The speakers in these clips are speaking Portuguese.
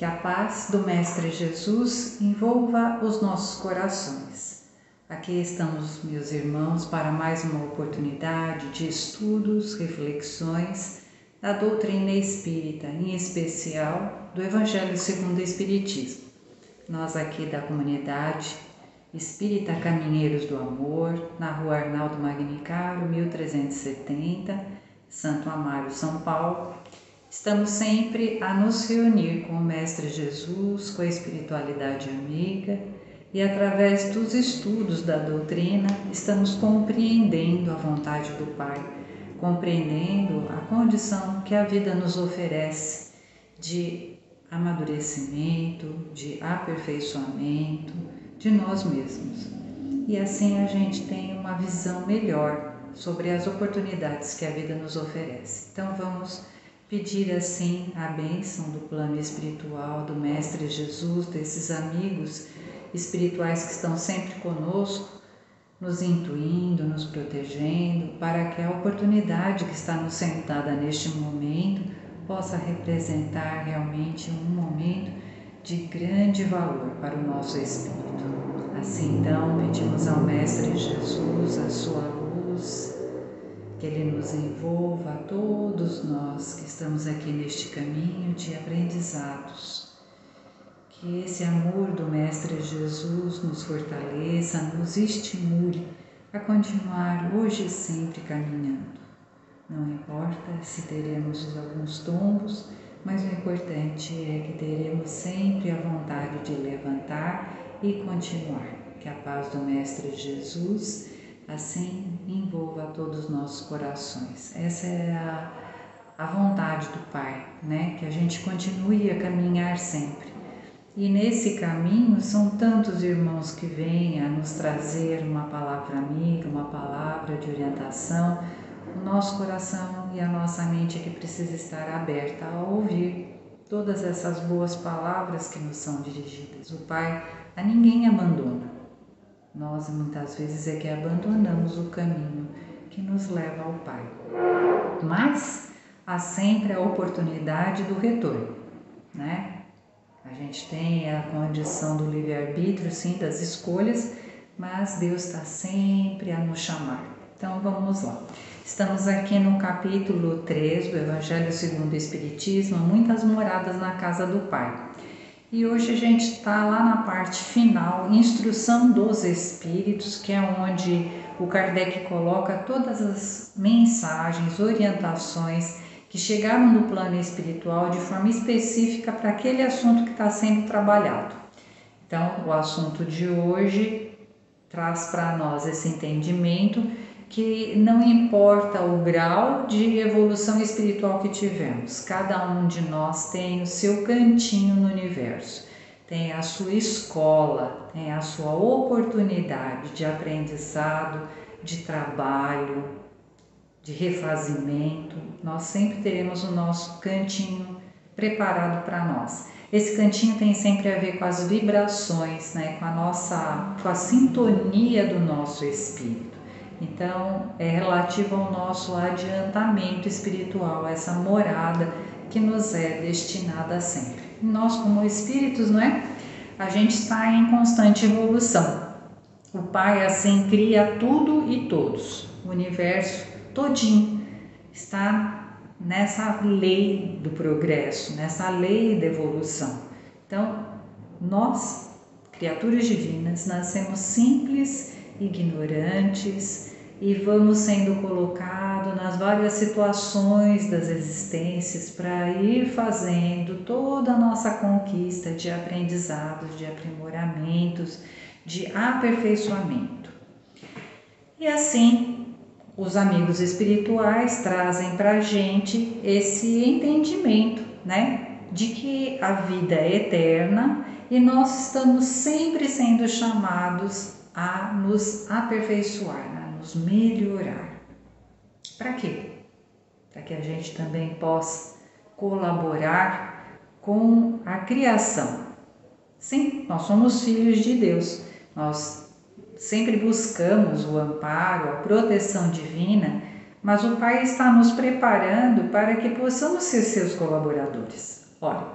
Que a paz do Mestre Jesus envolva os nossos corações. Aqui estamos, meus irmãos, para mais uma oportunidade de estudos, reflexões da doutrina espírita, em especial do Evangelho segundo o Espiritismo. Nós aqui da comunidade Espírita Caminheiros do Amor, na Rua Arnaldo Magnicaro, 1370, Santo Amaro, São Paulo, estamos sempre a nos reunir com o Mestre Jesus, com a espiritualidade amiga e através dos estudos da doutrina estamos compreendendo a vontade do Pai, compreendendo a condição que a vida nos oferece de amadurecimento, de aperfeiçoamento de nós mesmos. E assim a gente tem uma visão melhor sobre as oportunidades que a vida nos oferece. Então vamos pedir assim a bênção do plano espiritual do Mestre Jesus, desses amigos espirituais que estão sempre conosco, nos intuindo, nos protegendo, para que a oportunidade que está nos sentada neste momento possa representar realmente um momento de grande valor para o nosso espírito. Assim então pedimos ao Mestre Jesus a sua luz, que Ele nos envolva a todos nós que estamos aqui neste caminho de aprendizados. Que esse amor do Mestre Jesus nos fortaleça, nos estimule a continuar hoje e sempre caminhando. Não importa se teremos alguns tombos, mas o importante é que teremos sempre a vontade de levantar e continuar. Que a paz do Mestre Jesus assim envolva a todos os nossos corações. Essa é a vontade do Pai, né? Que a gente continue a caminhar sempre. E nesse caminho são tantos irmãos que vêm a nos trazer uma palavra amiga, uma palavra de orientação. O nosso coração e a nossa mente é que precisa estar aberta a ouvir todas essas boas palavras que nos são dirigidas. O Pai a ninguém abandona. Nós muitas vezes é que abandonamos o caminho que nos leva ao Pai. Mas há sempre a oportunidade do retorno, né? A gente tem a condição do livre-arbítrio, sim, das escolhas, mas Deus está sempre a nos chamar. Então vamos lá. Estamos aqui no capítulo 3 do Evangelho segundo o Espiritismo, muitas moradas na casa do Pai. E hoje a gente está lá na parte final, Instrução dos Espíritos, que é onde o Kardec coloca todas as mensagens, orientações que chegaram do plano espiritual de forma específica para aquele assunto que está sendo trabalhado. Então, o assunto de hoje traz para nós esse entendimento que não importa o grau de evolução espiritual que tivemos, cada um de nós tem o seu cantinho no universo, tem a sua escola, tem a sua oportunidade de aprendizado, de trabalho, de refazimento. Nós sempre teremos o nosso cantinho preparado para nós. Esse cantinho tem sempre a ver com as vibrações, né? com a sintonia do nosso espírito. Então, é relativo ao nosso adiantamento espiritual, essa morada que nos é destinada sempre. Nós, como espíritos, não é? A gente está em constante evolução. O Pai, assim, cria tudo e todos. O universo todinho está nessa lei do progresso, nessa lei da evolução. Então, nós, criaturas divinas, nascemos simples, ignorantes e vamos sendo colocados nas várias situações das existências para ir fazendo toda a nossa conquista de aprendizados, de aprimoramentos, de aperfeiçoamento. E assim, os amigos espirituais trazem para a gente esse entendimento, né, de que a vida é eterna e nós estamos sempre sendo chamados a nos aperfeiçoar, a nos melhorar. Para quê? Para que a gente também possa colaborar com a criação. Sim, nós somos filhos de Deus, nós sempre buscamos o amparo, a proteção divina, mas o Pai está nos preparando para que possamos ser seus colaboradores. Olha,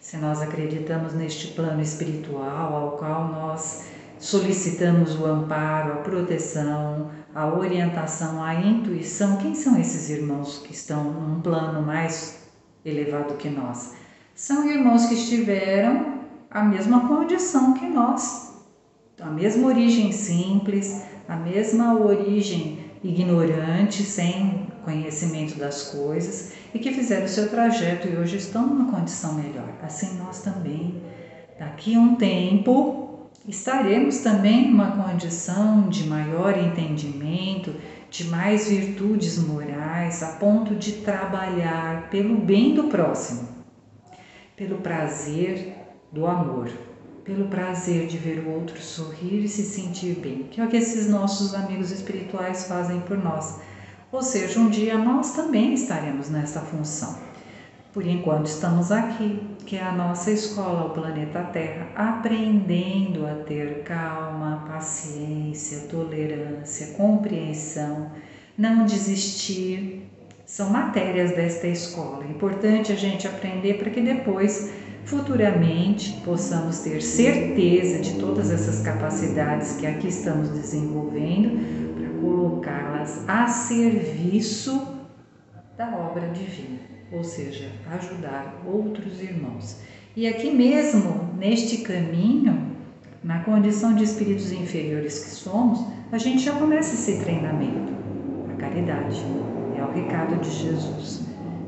se nós acreditamos neste plano espiritual ao qual nós solicitamos o amparo, a proteção, a orientação, a intuição. Quem são esses irmãos que estão num plano mais elevado que nós? São irmãos que estiveram a mesma condição que nós, a mesma origem simples, a mesma origem ignorante, sem conhecimento das coisas, e que fizeram o seu trajeto e hoje estão numa condição melhor. Assim nós também, daqui a um tempo, estaremos também numa condição de maior entendimento, de mais virtudes morais, a ponto de trabalhar pelo bem do próximo, pelo prazer do amor, pelo prazer de ver o outro sorrir e se sentir bem, que é o que esses nossos amigos espirituais fazem por nós. Ou seja, um dia nós também estaremos nessa função. Por enquanto estamos aqui, que é a nossa escola, o planeta Terra, aprendendo a ter calma, paciência, tolerância, compreensão, não desistir. São matérias desta escola. É importante a gente aprender para que depois, futuramente, possamos ter certeza de todas essas capacidades que aqui estamos desenvolvendo, colocá-las a serviço da obra divina, ou seja, ajudar outros irmãos. E aqui mesmo, neste caminho, na condição de espíritos inferiores que somos, a gente já começa esse treinamento. A caridade é o recado de Jesus.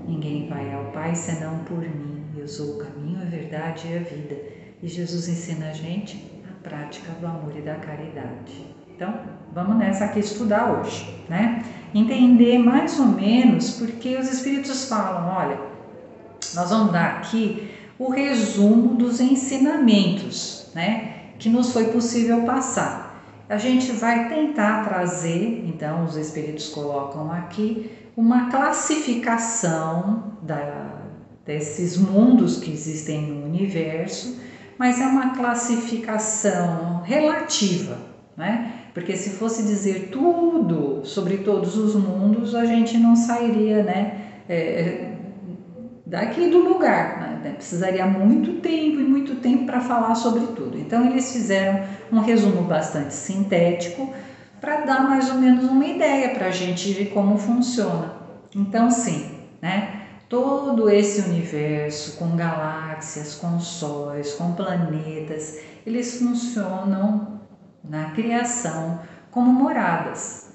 Ninguém vai ao Pai senão por mim. Eu sou o caminho, a verdade e a vida. E Jesus ensina a gente a prática do amor e da caridade. Então, vamos nessa aqui estudar hoje, né? Entender mais ou menos porque os espíritos falam, olha, nós vamos dar aqui o resumo dos ensinamentos, né? Que nos foi possível passar. A gente vai tentar trazer, então os espíritos colocam aqui, uma classificação desses mundos que existem no universo, mas é uma classificação relativa, né? Porque se fosse dizer tudo sobre todos os mundos, a gente não sairia, né, daqui do lugar, né? Precisaria muito tempo para falar sobre tudo. Então eles fizeram um resumo bastante sintético para dar mais ou menos uma ideia para a gente de como funciona. Então sim, né? Todo esse universo com galáxias, com sóis, com planetas, eles funcionam na criação como moradas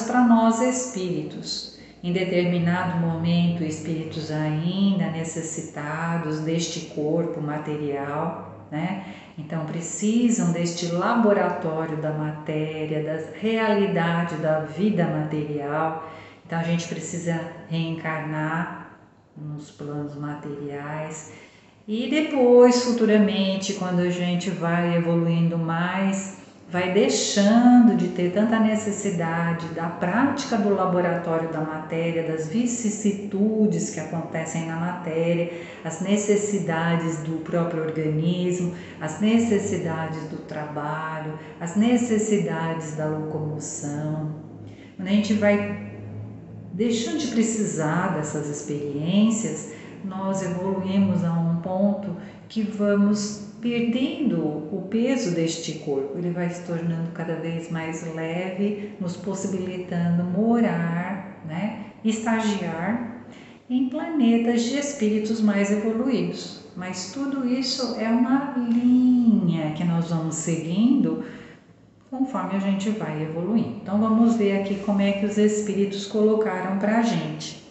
para nós espíritos. Em determinado momento, espíritos ainda necessitados deste corpo material, né? Então precisam deste laboratório da matéria, da realidade da vida material. Então a gente precisa reencarnar nos planos materiais. E depois, futuramente, quando a gente vai evoluindo mais, vai deixando de ter tanta necessidade da prática do laboratório da matéria, das vicissitudes que acontecem na matéria, as necessidades do próprio organismo, as necessidades do trabalho, as necessidades da locomoção. Quando a gente vai deixando de precisar dessas experiências, nós evoluímos a um ponto que vamos perdendo o peso deste corpo. Ele vai se tornando cada vez mais leve, nos possibilitando morar, né, estagiar em planetas de espíritos mais evoluídos. Mas tudo isso é uma linha que nós vamos seguindo conforme a gente vai evoluindo. Então vamos ver aqui como é que os espíritos colocaram para a gente.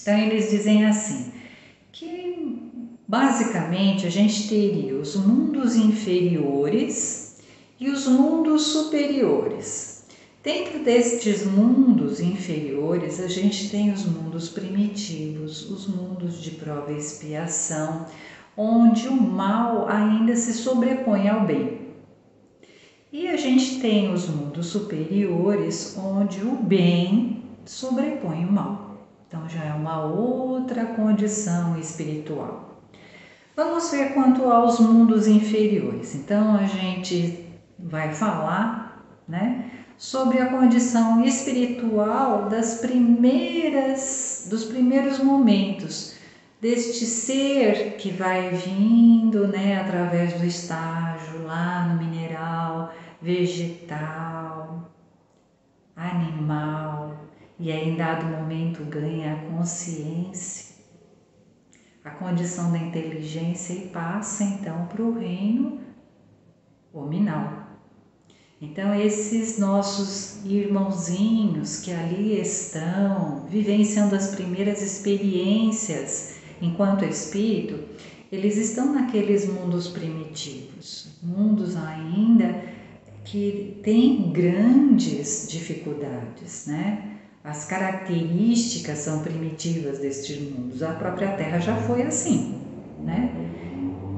Então eles dizem assim, que basicamente a gente teria os mundos inferiores e os mundos superiores. Dentro destes mundos inferiores a gente tem os mundos primitivos, os mundos de prova e expiação, onde o mal ainda se sobrepõe ao bem. E a gente tem os mundos superiores, onde o bem sobrepõe o mal. Então já é uma outra condição espiritual. Vamos ver quanto aos mundos inferiores. Então a gente vai falar, né, sobre a condição espiritual dos primeiros momentos deste ser que vai vindo, né, através do estágio lá no mineral, vegetal, animal, e aí em dado momento ganha a consciência, a condição da inteligência e passa então para o reino hominal. Então esses nossos irmãozinhos que ali estão, vivenciando as primeiras experiências enquanto espírito, eles estão naqueles mundos primitivos, mundos ainda que têm grandes dificuldades, né? As características são primitivas destes mundos, a própria Terra já foi assim, né?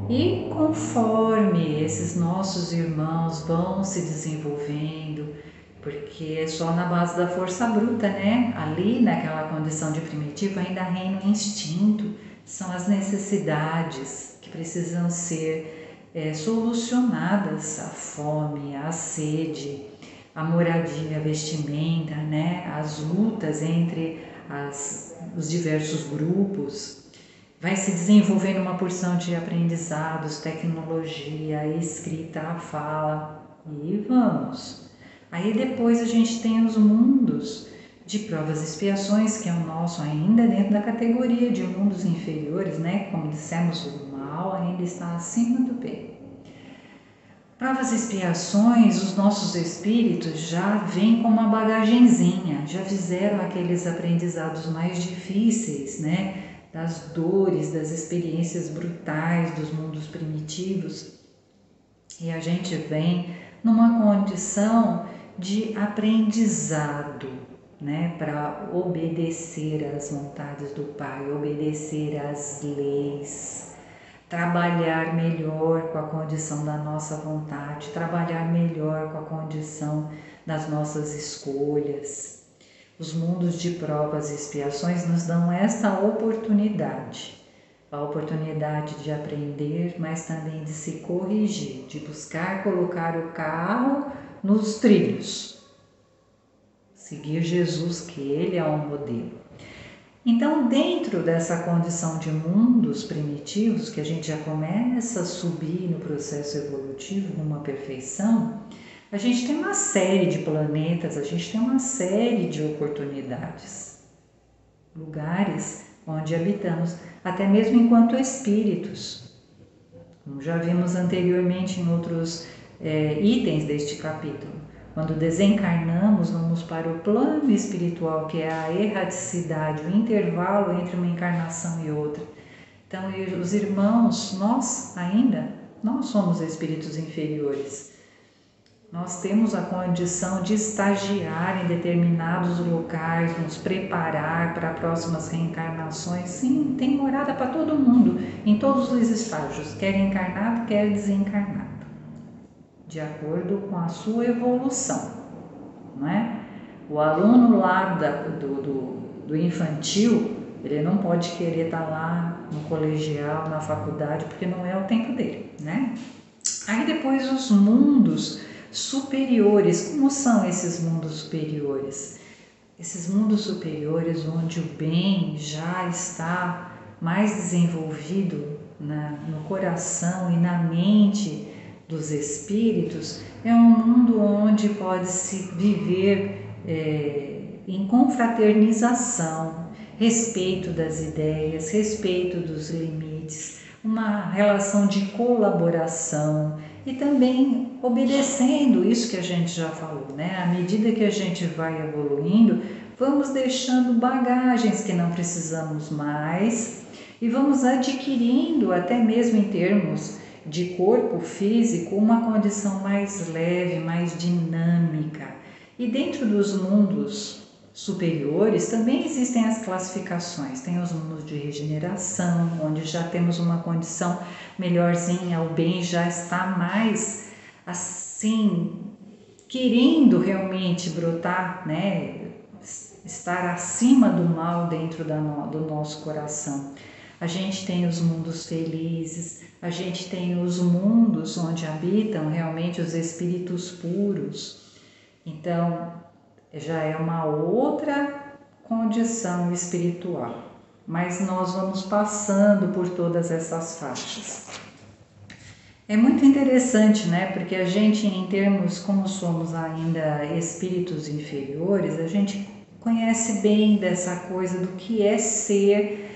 E conforme esses nossos irmãos vão se desenvolvendo, porque é só na base da força bruta, né? Ali naquela condição de primitivo ainda reina o instinto, são as necessidades que precisam ser solucionadas, a fome, a sede, a moradia, a vestimenta, né? As lutas entre os diversos grupos. Vai se desenvolvendo uma porção de aprendizados, tecnologia, a escrita, a fala e vamos. Aí depois a gente tem os mundos de provas e expiações, que é o nosso ainda dentro da categoria de mundos inferiores, né? Como dissemos, o mal ainda está acima do bem. Provas e expiações, os nossos espíritos já vêm com uma bagagenzinha, já fizeram aqueles aprendizados mais difíceis, né? Das dores, das experiências brutais dos mundos primitivos, e a gente vem numa condição de aprendizado, né, para obedecer às vontades do Pai, obedecer às leis, trabalhar melhor com a condição da nossa vontade, trabalhar melhor com a condição das nossas escolhas. Os mundos de provas e expiações nos dão esta oportunidade, a oportunidade de aprender, mas também de se corrigir, de buscar colocar o carro nos trilhos, seguir Jesus, que Ele é um modelo. Então, dentro dessa condição de mundos primitivos, que a gente já começa a subir no processo evolutivo, numa perfeição, a gente tem uma série de planetas, a gente tem uma série de oportunidades, lugares onde habitamos, até mesmo enquanto espíritos. Como já vimos anteriormente em outros itens deste capítulo. Quando desencarnamos, vamos para o plano espiritual, que é a erraticidade, o intervalo entre uma encarnação e outra. Então, os irmãos, nós somos espíritos inferiores. Nós temos a condição de estagiar em determinados locais, nos preparar para próximas reencarnações. Sim, tem morada para todo mundo, em todos os estágios, quer encarnado, quer desencarnado, de acordo com a sua evolução, não é? O aluno lá do infantil, ele não pode querer estar lá no colegial, na faculdade, porque não é o tempo dele, né? Aí depois os mundos superiores. Como são esses mundos superiores? Esses mundos superiores onde o bem já está mais desenvolvido no coração e na mente dos espíritos, é um mundo onde pode-se viver em confraternização, respeito das ideias, respeito dos limites, uma relação de colaboração e também obedecendo isso que a gente já falou, né? À medida que a gente vai evoluindo, vamos deixando bagagens que não precisamos mais e vamos adquirindo, até mesmo em termos de corpo físico, uma condição mais leve, mais dinâmica. E dentro dos mundos superiores também existem as classificações, tem os mundos de regeneração, onde já temos uma condição melhorzinha, o bem já está mais assim, querendo realmente brotar, né? Estar acima do mal dentro do nosso coração. A gente tem os mundos felizes, a gente tem os mundos onde habitam realmente os espíritos puros. Então, já é uma outra condição espiritual. mas nós vamos passando por todas essas faixas. É muito interessante, né? Porque a gente, em termos como somos ainda espíritos inferiores, a gente conhece bem dessa coisa do que é ser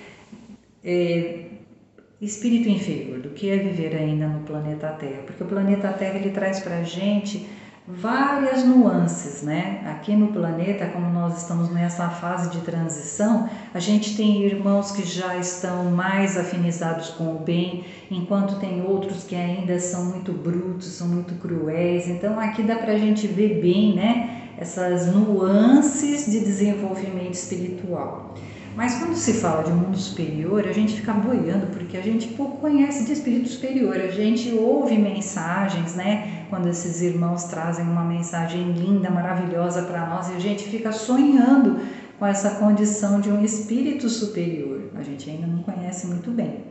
espírito inferior, do que é viver ainda no planeta Terra. Porque o planeta Terra ele traz pra gente várias nuances, né? Aqui no planeta, como nós estamos nessa fase de transição, a gente tem irmãos que já estão mais afinizados com o bem, enquanto tem outros que ainda são muito brutos, são muito cruéis. Então aqui dá pra gente ver bem, né? Essas nuances de desenvolvimento espiritual. Mas quando se fala de mundo superior, a gente fica boiando, porque a gente pouco conhece de espírito superior. A gente ouve mensagens, né? Quando esses irmãos trazem uma mensagem linda, maravilhosa para nós, e a gente fica sonhando com essa condição de um espírito superior. A gente ainda não conhece muito bem.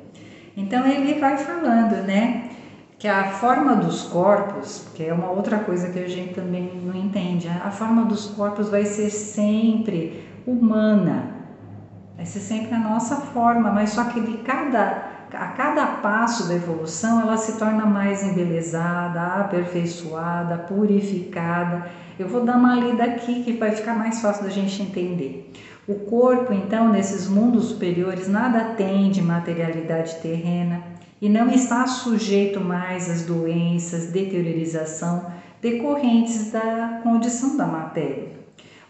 Então ele vai falando, né? Que a forma dos corpos, que é uma outra coisa que a gente também não entende, a forma dos corpos vai ser sempre humana. Vai ser sempre a nossa forma, mas só que a cada passo da evolução ela se torna mais embelezada, aperfeiçoada, purificada. Eu vou dar uma lida aqui que vai ficar mais fácil da gente entender. O corpo, então, nesses mundos superiores, nada tem de materialidade terrena e não está sujeito mais às doenças, deteriorização decorrentes da condição da matéria.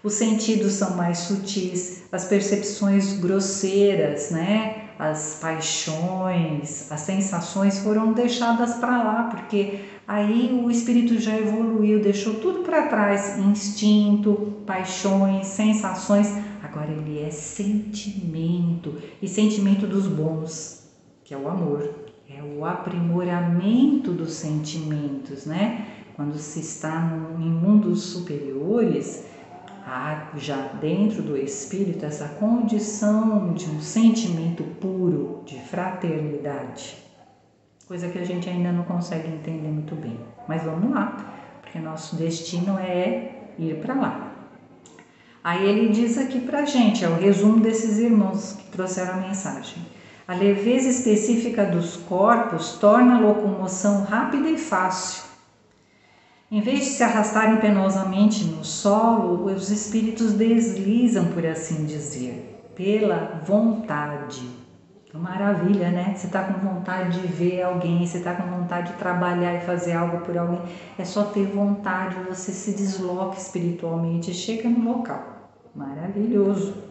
Os sentidos são mais sutis, as percepções grosseiras, né? As paixões, as sensações foram deixadas para lá, porque aí o espírito já evoluiu, deixou tudo para trás, instinto, paixões, sensações. Agora ele é sentimento, e sentimento dos bons, que é o amor, é o aprimoramento dos sentimentos, né? Quando se está em mundos superiores, há já dentro do espírito essa condição de um sentimento puro de fraternidade, coisa que a gente ainda não consegue entender muito bem, mas vamos lá, porque nosso destino é ir para lá. Aí ele diz aqui pra gente, é o resumo desses irmãos que trouxeram a mensagem. A leveza específica dos corpos torna a locomoção rápida e fácil. Em vez de se arrastarem penosamente no solo, os espíritos deslizam, por assim dizer, pela vontade. Maravilha, né? Você está com vontade de ver alguém, você está com vontade de trabalhar e fazer algo por alguém, é só ter vontade, você se desloca espiritualmente e chega no local. Maravilhoso.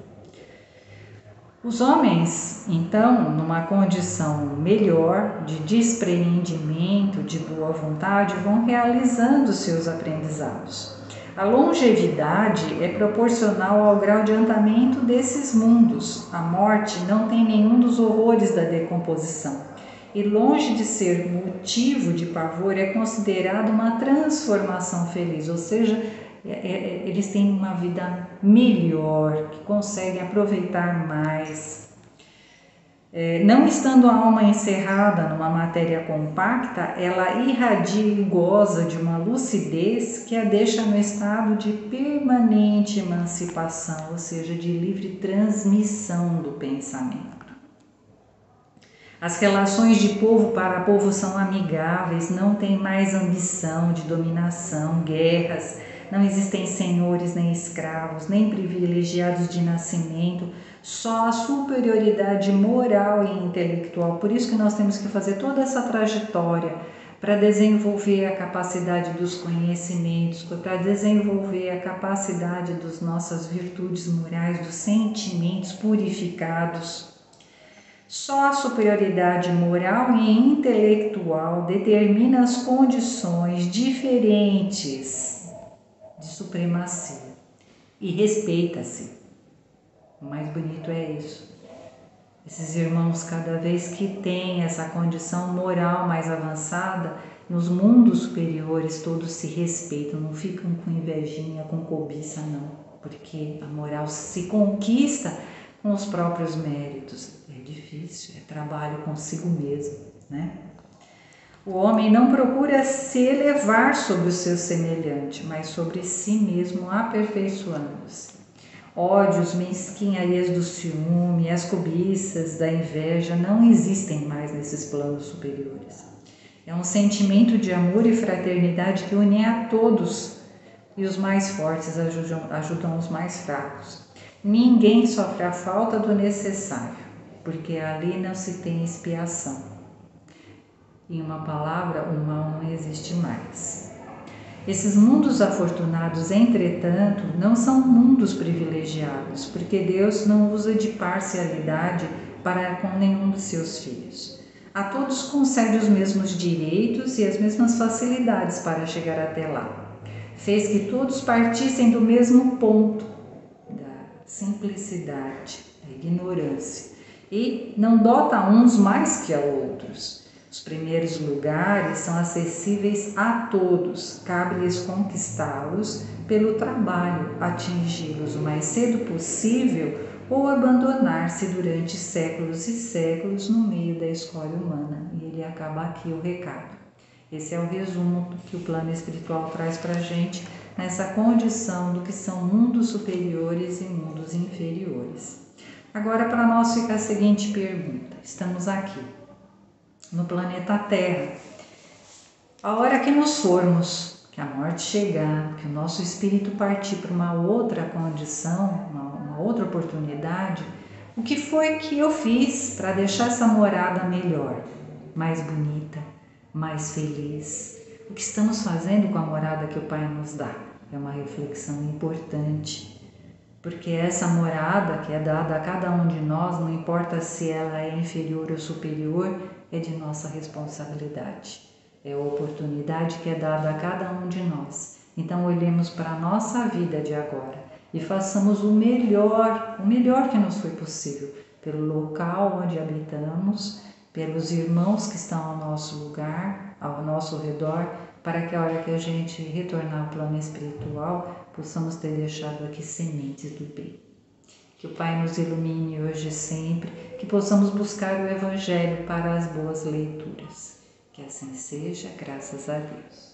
Os homens, então, numa condição melhor de despreendimento, de boa vontade, vão realizando seus aprendizados. A longevidade é proporcional ao grau de andamento desses mundos. A morte não tem nenhum dos horrores da decomposição. E longe de ser motivo de pavor, é considerado uma transformação feliz, ou seja, eles têm uma vida melhor, que conseguem aproveitar mais. Não estando a alma encerrada numa matéria compacta, ela irradia e goza de uma lucidez que a deixa no estado de permanente emancipação, ou seja, de livre transmissão do pensamento. As relações de povo para povo são amigáveis, não tem mais ambição de dominação, guerras, não existem senhores nem escravos, nem privilegiados de nascimento, só a superioridade moral e intelectual. Por isso que nós temos que fazer toda essa trajetória para desenvolver a capacidade dos conhecimentos, para desenvolver a capacidade das nossas virtudes morais, dos sentimentos purificados. Só a superioridade moral e intelectual determina as condições diferentes de supremacia e respeita-se. O mais bonito é isso. Esses irmãos, cada vez que têm essa condição moral mais avançada, nos mundos superiores todos se respeitam, não ficam com invejinha, com cobiça, não. Porque a moral se conquista com os próprios méritos. É difícil, é trabalho consigo mesmo, né? O homem não procura se elevar sobre o seu semelhante, mas sobre si mesmo, aperfeiçoando-se. Ódios, mesquinharias do ciúme, as cobiças da inveja não existem mais nesses planos superiores. É um sentimento de amor e fraternidade que une a todos, e os mais fortes ajudam os mais fracos. Ninguém sofre a falta do necessário, porque ali não se tem expiação. Em uma palavra, o mal não existe mais. Esses mundos afortunados, entretanto, não são mundos privilegiados, porque Deus não usa de parcialidade para com nenhum dos seus filhos. A todos concede os mesmos direitos e as mesmas facilidades para chegar até lá. Fez que todos partissem do mesmo ponto, da simplicidade, da ignorância, e não dota uns mais que a outros. Os primeiros lugares são acessíveis a todos, cabe-lhes conquistá-los pelo trabalho, atingi-los o mais cedo possível ou abandonar-se durante séculos e séculos no meio da escória humana. E ele acaba aqui o recado. Esse é o resumo que o plano espiritual traz para a gente nessa condição do que são mundos superiores e mundos inferiores. Agora, para nós fica a seguinte pergunta. Estamos aqui no planeta Terra. A hora que nos formos, que a morte chegar, que o nosso espírito partir para uma outra condição, uma outra oportunidade, o que foi que eu fiz para deixar essa morada melhor, mais bonita, mais feliz? O que estamos fazendo com a morada que o Pai nos dá? É uma reflexão importante, porque essa morada que é dada a cada um de nós, não importa se ela é inferior ou superior, é de nossa responsabilidade. É a oportunidade que é dada a cada um de nós. Então olhemos para a nossa vida de agora e façamos o melhor que nos foi possível, pelo local onde habitamos, pelos irmãos que estão ao nosso lugar, ao nosso redor, para que a hora que a gente retornar ao plano espiritual, possamos ter deixado aqui sementes do bem. Que o Pai nos ilumine hoje e sempre, que possamos buscar o Evangelho para as boas leituras. Que assim seja, graças a Deus.